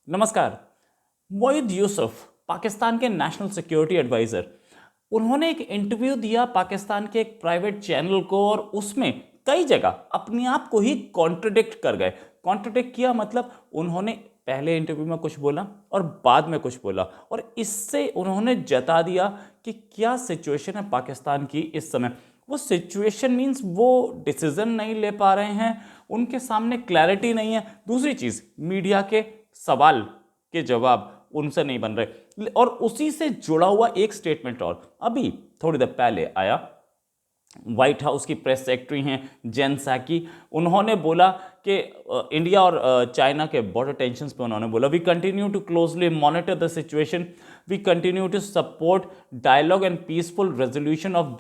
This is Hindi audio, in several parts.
नमस्कार। मोहिद यूसुफ पाकिस्तान के नेशनल सिक्योरिटी एडवाइज़र, उन्होंने एक इंटरव्यू दिया पाकिस्तान के एक प्राइवेट चैनल को और उसमें कई जगह अपने आप को ही कॉन्ट्रडिक्ट कर गए। कॉन्ट्रडिक्ट किया मतलब उन्होंने पहले इंटरव्यू में कुछ बोला और बाद में कुछ बोला और इससे उन्होंने जता दिया कि क्या सिचुएशन है पाकिस्तान की इस समय। वो सिचुएशन मीन्स वो डिसीजन नहीं ले पा रहे हैं, उनके सामने क्लैरिटी नहीं है। दूसरी चीज़, मीडिया के सवाल के जवाब उनसे नहीं बन रहे। और उसी से जुड़ा हुआ एक स्टेटमेंट और अभी थोड़ी देर पहले आया, व्हाइट हाउस की प्रेस सेक्रेटरी हैं जेन साकी, उन्होंने बोला कि इंडिया और चाइना के बॉर्डर टेंशंस पे उन्होंने बोला, we continue to closely monitor the situation, we continue to support dialogue and peaceful resolution of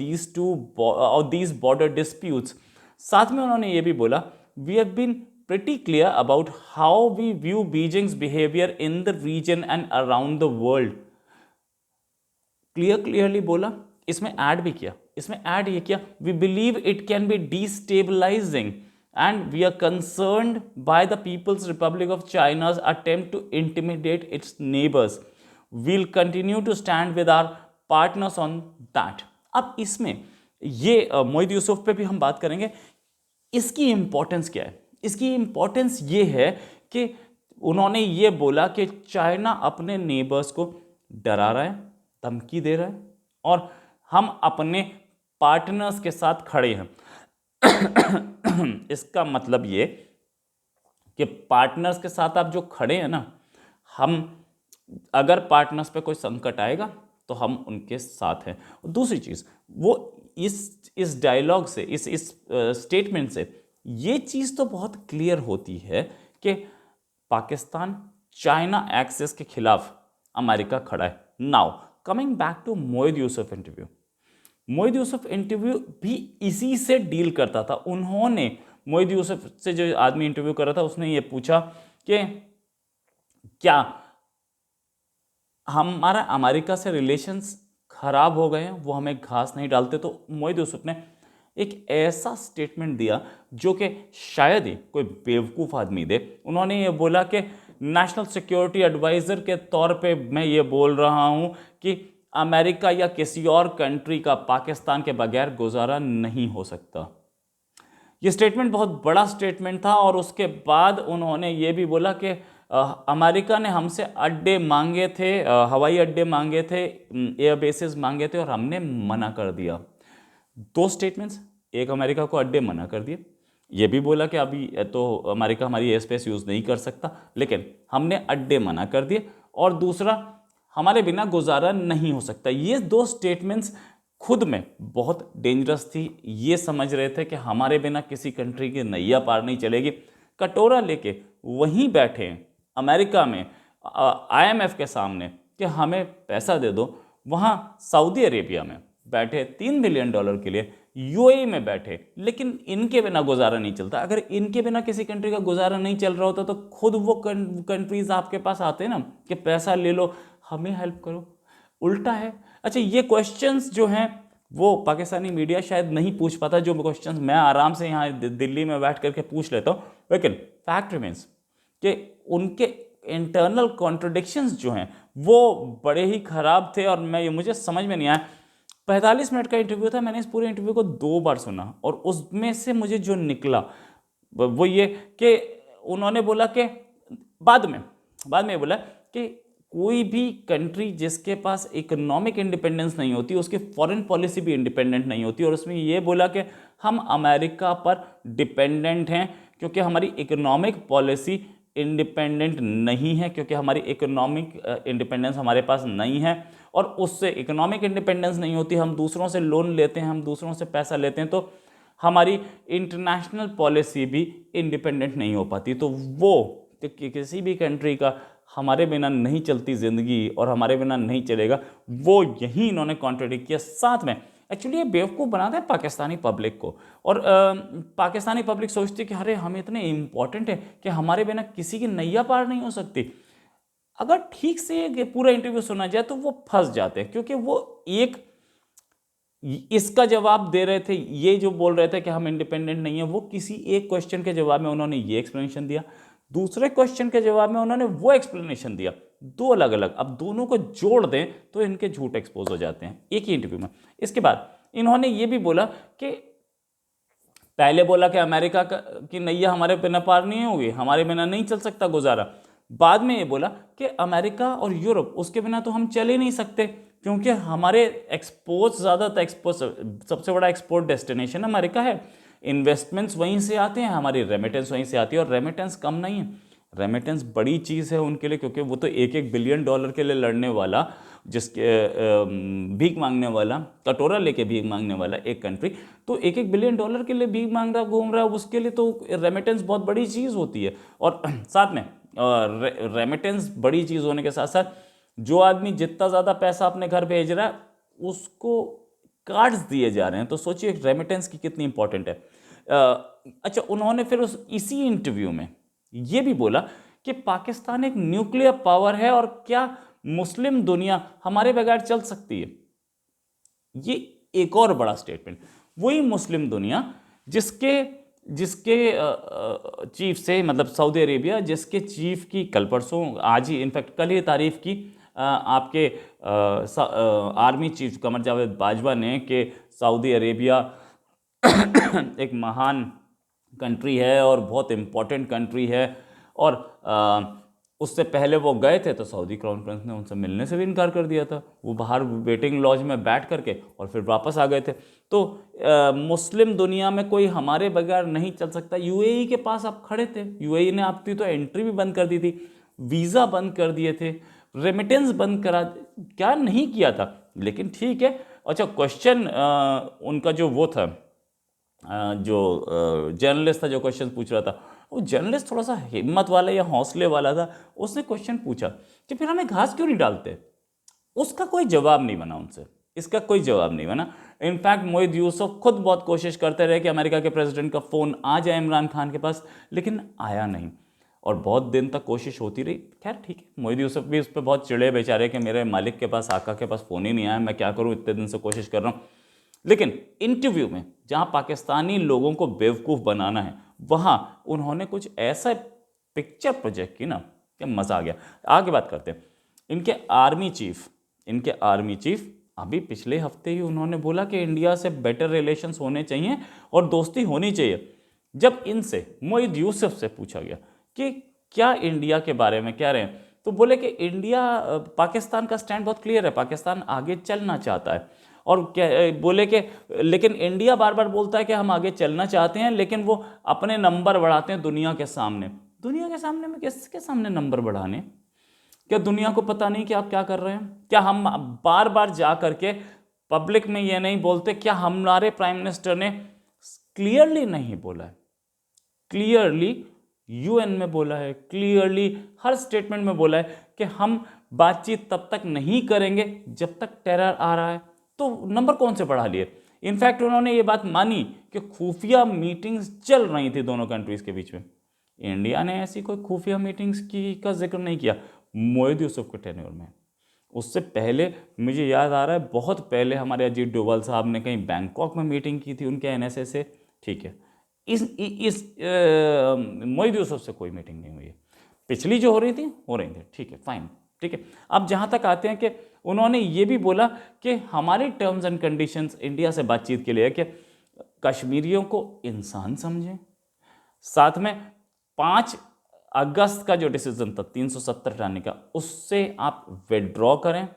these border disputes. साथ में उन्होंने ये भी बोला, we have been pretty clear about how we view Beijing's behavior in the region and around the world। Clearly बोला, इसमें ऐड भी किया, इसमें ऐड ये किया, we believe it can be destabilising and we are concerned by the People's Republic of China's attempt to intimidate its neighbors। we'll continue to stand with our partners on that। अब इसमें ये मोहिद यूसुफ पे भी हम बात करेंगे। इसकी इंपॉर्टेंस क्या है? इसकी इंपॉर्टेंस ये है कि उन्होंने ये बोला कि चाइना अपने नेबर्स को डरा रहा है, धमकी दे रहा है और हम अपने पार्टनर्स के साथ खड़े हैं। इसका मतलब ये कि पार्टनर्स के साथ आप जो खड़े हैं ना, हम अगर पार्टनर्स पे कोई संकट आएगा तो हम उनके साथ हैं। दूसरी चीज़, वो इस डायलॉग से, इस स्टेटमेंट से ये चीज़ तो बहुत क्लियर होती है कि पाकिस्तान चाइना एक्सेस के खिलाफ अमेरिका खड़ा है। Now coming back to Moeed Yusuf interview, Moeed Yusuf interview भी इसी से डील करता था। उन्होंने मोहिद यूसुफ से जो आदमी इंटरव्यू कर रहा था उसने ये पूछा कि क्या हमारा अमेरिका से रिलेशंस खराब हो गए हैं, वो हमें घास नहीं डालते। तो मोहिद यूसुफ ने एक ऐसा स्टेटमेंट दिया जो कि शायद ही कोई बेवकूफ़ आदमी दे। उन्होंने ये बोला कि नेशनल सिक्योरिटी एडवाइज़र के तौर पे मैं ये बोल रहा हूँ कि अमेरिका या किसी और कंट्री का पाकिस्तान के बगैर गुजारा नहीं हो सकता। ये स्टेटमेंट बहुत बड़ा स्टेटमेंट था और उसके बाद उन्होंने ये भी बोला कि अमेरिका ने हमसे अड्डे मांगे थे, हवाई अड्डे मांगे थे, एयर बेसिस मांगे थे और हमने मना कर दिया। दो स्टेटमेंट्स, एक अमेरिका को अड्डे मना कर दिए, ये भी बोला कि अभी तो अमेरिका हमारी एयर स्पेस यूज़ नहीं कर सकता, लेकिन हमने अड्डे मना कर दिए, और दूसरा हमारे बिना गुजारा नहीं हो सकता। ये दो स्टेटमेंट्स खुद में बहुत डेंजरस थी। ये समझ रहे थे कि हमारे बिना किसी कंट्री की नैया पार नहीं चलेगी। कटोरा लेके वहीं बैठे हैं अमेरिका में IMF के सामने कि हमें पैसा दे दो, वहाँ सऊदी अरेबिया में बैठे $3 बिलियन के लिए, UAE में बैठे, लेकिन इनके बिना गुजारा नहीं चलता। अगर इनके बिना किसी कंट्री का गुजारा नहीं चल रहा होता तो खुद वो कंट्रीज आपके पास आते ना कि पैसा ले लो, हमें हेल्प करो। उल्टा है। अच्छा, ये क्वेश्चंस जो हैं वो पाकिस्तानी मीडिया शायद नहीं पूछ पाता, जो क्वेश्चंस मैं आराम से यहाँ दिल्ली में बैठ करके पूछ लेता हूँ। लेकिन फैक्ट रिमेंस कि उनके इंटरनल कॉन्ट्रडिक्शंस जो हैं वो बड़े ही ख़राब थे और मुझे समझ में नहीं आया। 45 मिनट का इंटरव्यू था, मैंने इस पूरे इंटरव्यू को 2 बार सुना और उसमें से मुझे जो निकला वो ये कि उन्होंने बोला कि बाद में ये बोला कि कोई भी कंट्री जिसके पास इकोनॉमिक इंडिपेंडेंस नहीं होती उसकी फॉरेन पॉलिसी भी इंडिपेंडेंट नहीं होती, और उसमें ये बोला कि हम अमेरिका पर डिपेंडेंट हैं क्योंकि हमारी इकोनॉमिक पॉलिसी इंडिपेंडेंट नहीं है, क्योंकि हमारी इकोनॉमिक इंडिपेंडेंस हमारे पास नहीं है, और उससे इकोनॉमिक इंडिपेंडेंस नहीं होती, हम दूसरों से लोन लेते हैं, हम दूसरों से पैसा लेते हैं, तो हमारी इंटरनेशनल पॉलिसी भी इंडिपेंडेंट नहीं हो पाती। तो वो किसी भी कंट्री का हमारे बिना नहीं चलती ज़िंदगी और हमारे बिना नहीं चलेगा, वो यही इन्होंने कॉन्ट्रडिक्ट किया। साथ में एक्चुअली ये बेवकूफ़ बनाता है पाकिस्तानी पब्लिक को, और पाकिस्तानी पब्लिक सोचती है कि अरे हम इतने इम्पॉर्टेंट है कि हमारे बिना किसी की नैया पार नहीं हो सकती। अगर ठीक से पूरा इंटरव्यू सुना जाए तो वो फंस जाते हैं, क्योंकि वो एक इसका जवाब दे रहे थे, ये जो बोल रहे थे कि हम इंडिपेंडेंट नहीं है, वो किसी एक क्वेश्चन के जवाब में उन्होंने ये एक्सप्लेनेशन दिया, दूसरे क्वेश्चन के जवाब में उन्होंने वो एक्सप्लेनेशन दिया, दो अलग अलग। अब दोनों को जोड़ दें तो इनके झूठ एक्सपोज हो जाते हैं एक ही इंटरव्यू में। इसके बाद इन्होंने ये भी बोला कि पहले बोला कि अमेरिका की नैया हमारे बिना पार नहीं होगी, हमारे बिना नहीं चल सकता गुजारा। बाद में ये बोला कि अमेरिका और यूरोप उसके बिना तो हम चल ही नहीं सकते, क्योंकि हमारे एक्सपोर्ट ज़्यादातर एक्सपोर्ट, सबसे बड़ा एक्सपोर्ट डेस्टिनेशन अमेरिका है, इन्वेस्टमेंट्स वहीं से आते हैं, हमारी रेमिटेंस वहीं से आती है, और रेमिटेंस कम नहीं है, रेमिटेंस बड़ी चीज़ है उनके लिए, क्योंकि वो तो $1-1 बिलियन के लिए लड़ने वाला, जिसके भीख मांगने वाला, कटोरा लेके भीख मांगने वाला एक कंट्री, तो $1-1 बिलियन के लिए भीख मांग रहा घूम रहा है, उसके लिए तो रेमिटेंस बहुत बड़ी चीज़ होती है। और साथ में रेमिटेंस बड़ी चीज़ होने के साथ साथ जो आदमी जितना ज़्यादा पैसा अपने घर भेज रहा है उसको कार्ड्स दिए जा रहे हैं, तो सोचिए रेमिटेंस की कितनी इंपॉर्टेंट है। अच्छा, उन्होंने फिर इसी इंटरव्यू में ये भी बोला कि पाकिस्तान एक न्यूक्लियर पावर है और क्या मुस्लिम दुनिया हमारे बगैर चल सकती है। ये एक और बड़ा स्टेटमेंट, वही मुस्लिम दुनिया जिसके जिसके चीफ से, मतलब सऊदी अरेबिया, जिसके चीफ की कल परसों, आज ही इनफैक्ट कल ही तारीफ की आपके आर्मी चीफ कमर जावेद बाजवा ने कि सऊदी अरेबिया एक महान कंट्री है और बहुत इम्पोर्टेंट कंट्री है। और उससे पहले वो गए थे तो सऊदी क्राउन प्रिंस ने उनसे मिलने से भी इनकार कर दिया था, वो बाहर वेटिंग लॉज में बैठ करके और फिर वापस आ गए थे। तो मुस्लिम दुनिया में कोई हमारे बगैर नहीं चल सकता। यूएई के पास आप खड़े थे, यूएई ने आपकी तो एंट्री भी बंद कर दी थी, वीज़ा बंद कर दिए थे, रेमिटेंस बंद करा, क्या नहीं किया था, लेकिन ठीक है। अच्छा, क्वेश्चन उनका जो वो था, जो जर्नलिस्ट था जो क्वेश्चन पूछ रहा था, वो जर्नलिस्ट थोड़ा सा हिम्मत वाला या हौसले वाला था। उसने क्वेश्चन पूछा कि फिर हमें घास क्यों नहीं डालते। उसका कोई जवाब नहीं बना उनसे, इसका कोई जवाब नहीं बना। इनफैक्ट मोहिद यूसुफ खुद बहुत कोशिश करते रहे कि अमेरिका के प्रेसिडेंट का फ़ोन आ जाए इमरान खान के पास, लेकिन आया नहीं और बहुत दिन तक कोशिश होती रही। खैर ठीक है, मोहिद यूसुफ भी उस पर बहुत चिड़े बेचारे कि मेरे मालिक के पास, आका के पास फ़ोन ही नहीं आया, मैं क्या करूँ, इतने दिन से कोशिश कर रहा हूँ। लेकिन इंटरव्यू में जहाँ पाकिस्तानी लोगों को बेवकूफ़ बनाना है, वहाँ उन्होंने कुछ ऐसा पिक्चर प्रोजेक्ट की ना कि मज़ा आ गया। आगे बात करते हैं। इनके आर्मी चीफ अभी पिछले हफ्ते ही उन्होंने बोला कि इंडिया से बेटर रिलेशंस होने चाहिए और दोस्ती होनी चाहिए। जब इनसे मोहिद यूसुफ से पूछा गया कि क्या इंडिया के बारे में कह रहे हैं, तो बोले कि पाकिस्तान का स्टैंड बहुत क्लियर है, पाकिस्तान आगे चलना चाहता है। और क्या बोले कि लेकिन इंडिया बार बार बोलता है कि हम आगे चलना चाहते हैं, लेकिन वो अपने नंबर बढ़ाते हैं दुनिया के सामने। दुनिया के सामने में किसके सामने नंबर बढ़ाने? क्या दुनिया को पता नहीं कि आप क्या कर रहे हैं? क्या हम बार बार जा करके पब्लिक में ये नहीं बोलते? क्या हमारे प्राइम मिनिस्टर ने क्लियरली नहीं बोला है, क्लियरली यूएन में बोला है, क्लियरली हर स्टेटमेंट में बोला है कि हम बातचीत तब तक नहीं करेंगे जब तक टेरर आ रहा है। तो नंबर कौन से बढ़ा लिए? इनफैक्ट उन्होंने ये बात मानी कि खुफिया मीटिंग्स चल रही थी दोनों कंट्रीज के बीच में। इंडिया ने ऐसी कोई खुफिया मीटिंग्स का जिक्र नहीं किया मोहिद यूसुफ के टेन्योर में। उससे पहले मुझे याद आ रहा है, बहुत पहले हमारे अजीत डोभाल साहब ने कहीं बैंकॉक में मीटिंग की थी उनके एनएसए से, ठीक है। इस मोहिद यूसुफ से कोई मीटिंग नहीं हुई है। पिछली जो हो रही थी, ठीक है, फाइन, ठीक है। अब जहाँ तक आते हैं कि उन्होंने ये भी बोला कि हमारी टर्म्स एंड कंडीशंस इंडिया से बातचीत के लिए है कि कश्मीरियों को इंसान समझें, साथ में 5 अगस्त का जो डिसीजन था 370 हटाने का, उससे आप विड्रॉ करें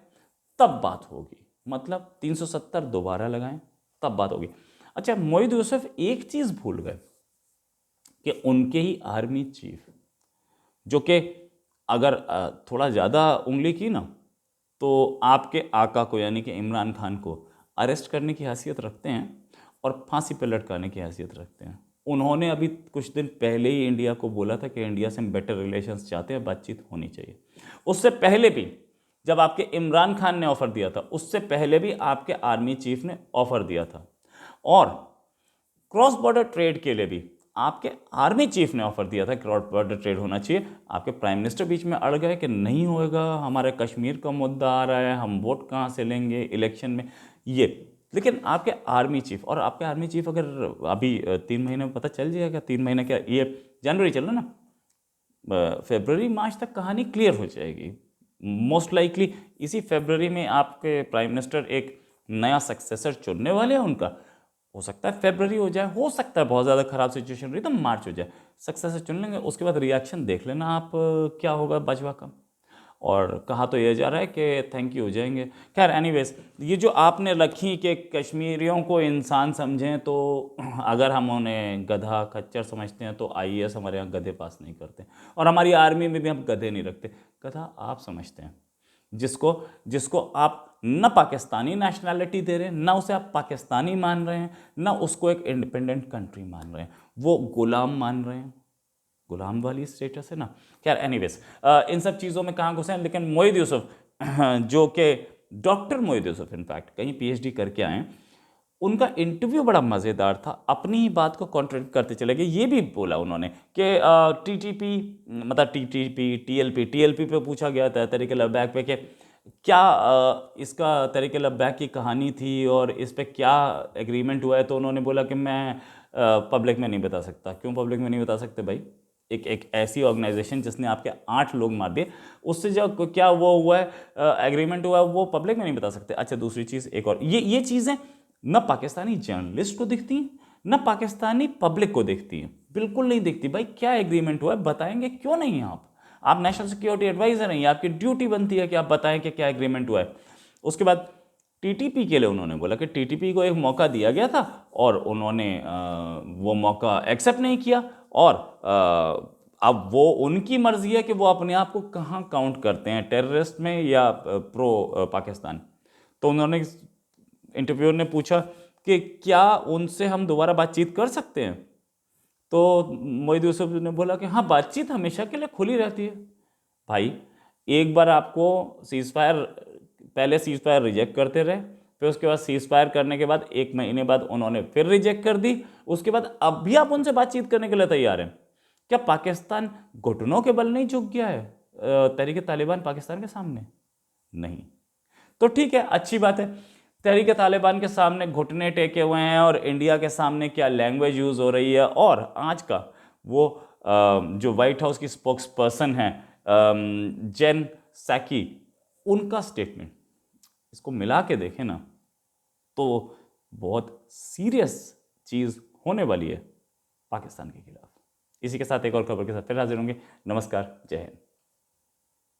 तब बात होगी, मतलब 370 दोबारा लगाएं तब बात होगी। अच्छा, मोहिद यूसुफ एक चीज़ भूल गए कि उनके ही आर्मी चीफ, जो कि अगर थोड़ा ज़्यादा उंगली की ना तो आपके आका को यानी कि इमरान खान को अरेस्ट करने की हैसियत रखते हैं और फांसी पर लटकाने की हैसियत रखते हैं। उन्होंने अभी कुछ दिन पहले ही इंडिया को बोला था कि इंडिया से हम बेटर रिलेशंस चाहते हैं, बातचीत होनी चाहिए। उससे पहले भी जब आपके इमरान खान ने ऑफ़र दिया था, उससे पहले भी आपके आर्मी चीफ ने ऑफ़र दिया था, और क्रॉस बॉर्डर ट्रेड के लिए भी आपके आर्मी चीफ ने ऑफर दिया था क्रॉस बॉर्डर ट्रेड होना चाहिए। आपके प्राइम मिनिस्टर बीच में अड़ गए कि नहीं होएगा, हमारे कश्मीर का मुद्दा आ रहा है, हम वोट कहाँ से लेंगे इलेक्शन में, ये। लेकिन आपके आर्मी चीफ, और आपके आर्मी चीफ अगर अभी 3 महीने में पता चल जाएगा, 3 महीने क्या, ये जनवरी चल रहा ना, फरवरी मार्च तक कहानी क्लियर हो जाएगी। मोस्ट लाइकली इसी फरवरी में आपके प्राइम मिनिस्टर एक नया सक्सेसर चुनने वाले हैं उनका। हो सकता है फरवरी हो जाए, हो सकता है बहुत ज़्यादा खराब सिचुएशन रही तो मार्च हो जाए। सक्सेसर चुन लेंगे, उसके बाद रिएक्शन देख लेना आप क्या होगा बाजवा का। और कहा तो यह जा रहा है कि थैंक यू हो जाएंगे। खैर एनीवेज, ये जो आपने रखी कि कश्मीरियों को इंसान समझें, तो अगर हम उन्हें गधा खच्चर समझते हैं तो आईएएस हमारे यहाँ गधे पास नहीं करते, और हमारी आर्मी में भी हम गधे नहीं रखते। गधा आप समझते हैं जिसको जिसको आप न पाकिस्तानी नेशनैलिटी दे रहे हैं, ना उसे आप पाकिस्तानी मान रहे हैं, ना उसको एक इंडिपेंडेंट कंट्री मान रहे हैं, वो गुलाम मान रहे हैं। गुलाम वाली स्टेटस है ना। खैर एनीवेज, इन सब चीज़ों में कहाँ घुसे हैं। लेकिन मोहिद यूसुफ जो कि डॉक्टर मोहिद यूसुफ इनफैक्ट कहीं पीएचडी करके आए हैं, उनका इंटरव्यू बड़ा मज़ेदार था। अपनी ही बात को कॉन्ट्रडिक्ट करते चले गए। ये भी बोला उन्होंने कि टीटीपी मतलब टीटीपी टीएलपी पे पूछा गया था तहरीक लब्बैक पे कि क्या इसका तहरीक लब्बैक की कहानी थी और इस पे क्या एग्रीमेंट हुआ है, तो उन्होंने बोला कि मैं पब्लिक में नहीं बता सकता। क्यों पब्लिक में नहीं बता सकते भाई? एक ऐसी ऑर्गेनाइजेशन जिसने आपके 8 लोग मार दिए, उससे जो क्या वो हुआ है एग्रीमेंट हुआ है, वो पब्लिक में नहीं बता सकते। अच्छा दूसरी चीज़ एक और, ये चीज़ें न पाकिस्तानी जर्नलिस्ट को दिखती हैं, न पाकिस्तानी पब्लिक को दिखती हैं, बिल्कुल नहीं दिखती। भाई क्या एग्रीमेंट हुआ है बताएंगे क्यों नहीं? आप नेशनल सिक्योरिटी एडवाइजर हैं, आपकी ड्यूटी बनती है कि आप बताएं कि क्या एग्रीमेंट हुआ है। उसके बाद टीटीपी के लिए उन्होंने बोला कि टीटीपी को एक मौका दिया गया था और उन्होंने वो मौका एक्सेप्ट नहीं किया, और अब वो उनकी मर्जी है कि वो अपने आप को कहाँ काउंट करते हैं, टेररिस्ट में या प्रो पाकिस्तान। तो उन्होंने, इंटरव्यूअर ने पूछा कि क्या उनसे हम दोबारा बातचीत कर सकते हैं, तो मोहिद यूसुफ ने बोला कि हाँ बातचीत हमेशा के लिए खुली रहती है। भाई एक बार आपको सीज फायर, पहले सीज फायर रिजेक्ट करते रहे, फिर उसके बाद सीज फायर करने के बाद 1 महीने बाद उन्होंने फिर रिजेक्ट कर दी, उसके बाद अब भी आप उनसे बातचीत करने के लिए तैयार हैं। क्या पाकिस्तान घुटनों के बल नहीं झुक गया है तहरीक तालिबान पाकिस्तान के सामने? नहीं। तो ठीक है, अच्छी बात है, तहरीक तालिबान के सामने घुटने टेके हुए हैं, और इंडिया के सामने क्या लैंग्वेज यूज़ हो रही है। और आज का वो जो वाइट हाउस की स्पोक्स पर्सन है जेन सैकी, उनका स्टेटमेंट, इसको मिला के देखें ना तो बहुत सीरियस चीज़ होने वाली है पाकिस्तान के खिलाफ। इसी के साथ एक और खबर के साथ फिर हाजिर होंगे। नमस्कार, जय हिंद।